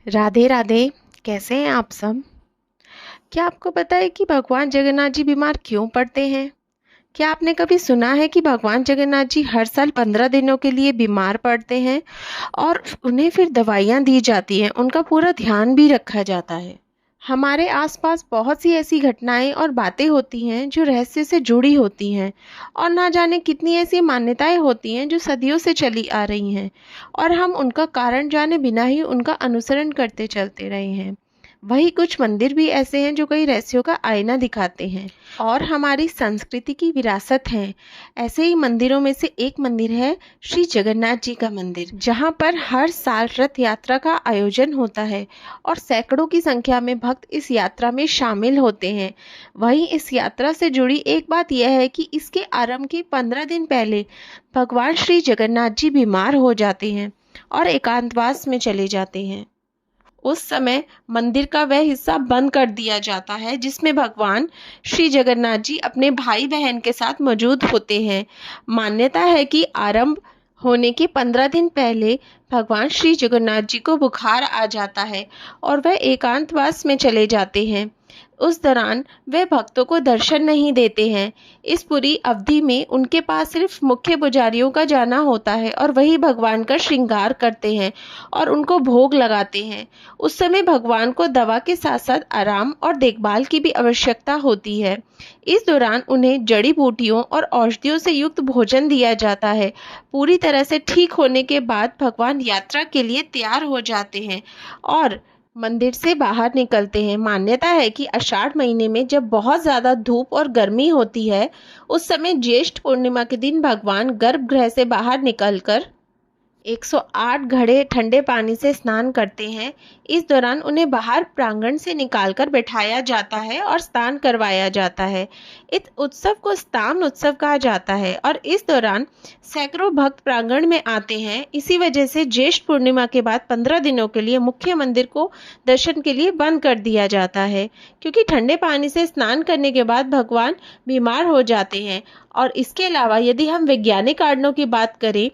राधे राधे। कैसे हैं आप सब? क्या आपको पता है कि भगवान जगन्नाथ जी बीमार क्यों पड़ते हैं? क्या आपने कभी सुना है कि भगवान जगन्नाथ जी हर साल 15 दिनों के लिए बीमार पड़ते हैं और उन्हें फिर दवाइयाँ दी जाती हैं, उनका पूरा ध्यान भी रखा जाता है। हमारे आसपास बहुत सी ऐसी घटनाएं और बातें होती हैं जो रहस्य से जुड़ी होती हैं, और ना जाने कितनी ऐसी मान्यताएं होती हैं जो सदियों से चली आ रही हैं, और हम उनका कारण जाने बिना ही उनका अनुसरण करते चलते रहे हैं। वही कुछ मंदिर भी ऐसे हैं जो कई रहस्यों का आईना दिखाते हैं और हमारी संस्कृति की विरासत हैं। ऐसे ही मंदिरों में से एक मंदिर है श्री जगन्नाथ जी का मंदिर, जहाँ पर हर साल रथ यात्रा का आयोजन होता है और सैकड़ों की संख्या में भक्त इस यात्रा में शामिल होते हैं। वहीं इस यात्रा से जुड़ी एक बात यह है कि इसके आरंभ के 15 दिन पहले भगवान श्री जगन्नाथ जी बीमार हो जाते हैं और एकांतवास में चले जाते हैं। उस समय मंदिर का वह हिस्सा बंद कर दिया जाता है जिसमें भगवान श्री जगन्नाथ जी अपने भाई बहन के साथ मौजूद होते हैं। मान्यता है कि आरंभ होने के 15 दिन पहले भगवान श्री जगन्नाथ जी को बुखार आ जाता है और वह एकांतवास में चले जाते हैं। उस दौरान वे भक्तों को दर्शन नहीं देते हैं। इस पूरी अवधि में उनके पास सिर्फ मुख्य पुजारियों का जाना होता है और वही भगवान का श्रृंगार करते हैं और उनको भोग लगाते हैं। उस समय भगवान को दवा के साथ साथ आराम और देखभाल की भी आवश्यकता होती है। इस दौरान उन्हें जड़ी बूटियों और औषधियों से युक्त भोजन दिया जाता है। पूरी तरह से ठीक होने के बाद भगवान यात्रा के लिए तैयार हो जाते हैं और मंदिर से बाहर निकलते हैं। मान्यता है कि आषाढ़ महीने में जब बहुत ज़्यादा धूप और गर्मी होती है, उस समय ज्येष्ठ पूर्णिमा के दिन भगवान गर्भगृह से बाहर निकलकर 108 घड़े ठंडे पानी से स्नान करते हैं। इस दौरान उन्हें बाहर प्रांगण से निकालकर बैठाया जाता है और स्नान करवाया जाता है। इस उत्सव को स्नान उत्सव कहा जाता है और इस दौरान सैकड़ों भक्त प्रांगण में आते हैं। इसी वजह से ज्येष्ठ पूर्णिमा के बाद 15 दिनों के लिए मुख्य मंदिर को दर्शन के लिए बंद कर दिया जाता है, क्योंकि ठंडे पानी से स्नान करने के बाद भगवान बीमार हो जाते हैं। और इसके अलावा यदि हम वैज्ञानिक कारणों की बात करें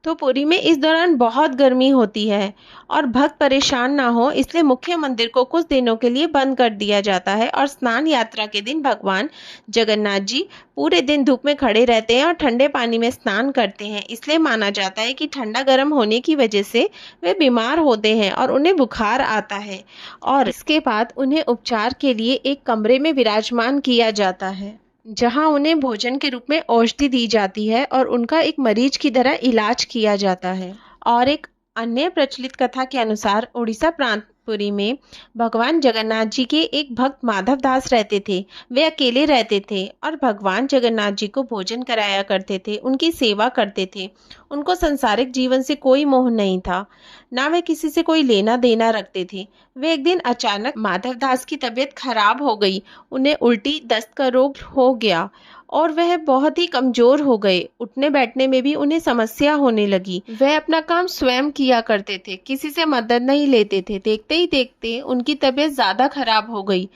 तो पुरी में इस दौरान बहुत गर्मी होती है और भक्त परेशान ना हो, इसलिए मुख्य मंदिर को कुछ दिनों के लिए बंद कर दिया जाता है और स्नान यात्रा के दिन भगवान जगन्नाथ जी पूरे दिन धूप में खड़े रहते हैं और ठंडे पानी में स्नान करते हैं। इसलिए माना जाता है कि ठंडा गर्म होने की वजह से वे बीमार होते हैं और उन्हें बुखार आता है, और इसके बाद उन्हें उपचार के लिए एक कमरे में विराजमान किया जाता है, जहां उन्हें भोजन के रूप में औषधि दी जाती है और उनका एक मरीज की तरह इलाज किया जाता है। और एक अन्य प्रचलित कथा के अनुसार उड़ीसा प्रांत पुरी में भगवान जगन्नाथ जी के एक भक्त माधव दास रहते थे। वे अकेले रहते थे और भगवान जगन्नाथ जी को भोजन कराया करते थे, उनकी सेवा करते थे। उनको संसारिक जीवन से कोई मोह नहीं था, ना वे किसी से कोई लेना देना रखते थे। वे एक दिन अचानक माधव दास की तबीयत खराब हो गई। उन्हें उल्टी दस्त का रोग हो गया और वह बहुत ही कमजोर हो गए। उठने बैठने में भी उन्हें समस्या होने लगी। वह अपना काम स्वयं किया करते थे, किसी से मदद नहीं लेते थे। देखते ही देखते उनकी तबीयत ज्यादा खराब हो गई।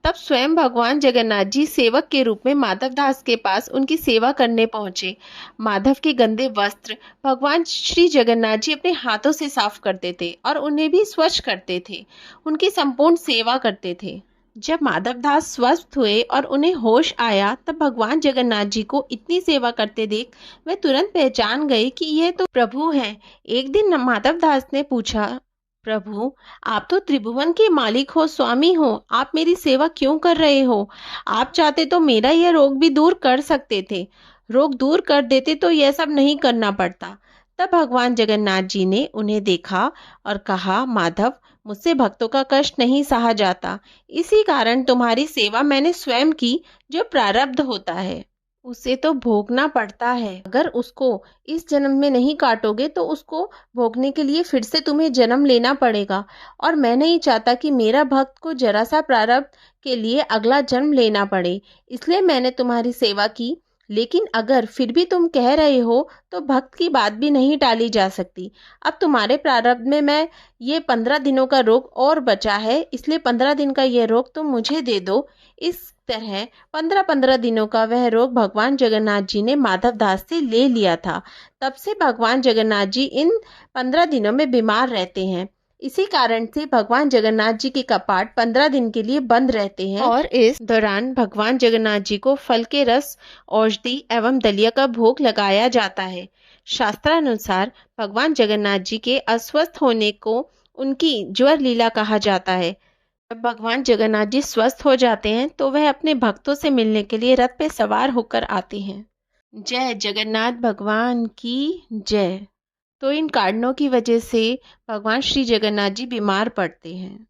तब स्वयं भगवान जगन्नाथ जी सेवक के रूप में माधव दास के पास उनकी सेवा करने पहुंचे। माधव के गंदे वस्त्र भगवान श्री जगन्नाथ जी अपने हाथों से साफ करते थे और उन्हें भी स्वच्छ करते थे, उनकी संपूर्ण सेवा करते थे। जब माधव दास स्वस्थ हुए और उन्हें होश आया, तब भगवान जगन्नाथ जी को इतनी सेवा करते देख वे तुरंत पहचान गए कि यह तो प्रभु हैं। एक दिन माधव दास ने पूछा, प्रभु, आप तो त्रिभुवन के मालिक हो, स्वामी हो, आप मेरी सेवा क्यों कर रहे हो? आप चाहते तो मेरा यह रोग भी दूर कर सकते थे। रोग दूर कर देते तो यह सब नहीं करना पड़ता। तब भगवान जगन्नाथ जी ने उन्हें देखा और कहा, माधव, मुझसे भक्तों का कष्ट नहीं सहा जाता, इसी कारण तुम्हारी सेवा मैंने स्वयं की। जो प्रारब्ध होता है उसे तो भोगना पड़ता है। अगर उसको इस जन्म में नहीं काटोगे तो उसको भोगने के लिए फिर से तुम्हें जन्म लेना पड़ेगा, और मैं नहीं चाहता कि मेरा भक्त को जरा सा प्रारब्ध के लिए अगला जन्म लेना पड़े, इसलिए मैंने तुम्हारी सेवा की। लेकिन अगर फिर भी तुम कह रहे हो तो भक्त की बात भी नहीं टाली जा सकती। अब तुम्हारे प्रारब्ध में मैं ये 15 दिनों का रोग और बचा है, इसलिए 15 दिन का ये रोग तुम मुझे दे दो। इस तरह 15-15 दिनों का वह रोग भगवान जगन्नाथ जी ने माधव दास से ले लिया था। तब से भगवान जगन्नाथ जी इन 15 दिनों में बीमार रहते हैं। इसी कारण से भगवान जगन्नाथ जी के कपाट 15 दिन के लिए बंद रहते हैं और इस दौरान भगवान जगन्नाथ जी को फल के रस, औषधि एवं दलिया का भोग लगाया जाता है। शास्त्रानुसार भगवान जगन्नाथ जी के अस्वस्थ होने को उनकी ज्वर लीला कहा जाता है। जब भगवान जगन्नाथ जी स्वस्थ हो जाते हैं तो वह अपने भक्तों से मिलने के लिए रथ पे सवार होकर आते हैं। जय जगन्नाथ भगवान की जय। तो इन कारणों की वजह से भगवान श्री जगन्नाथ जी बीमार पड़ते हैं।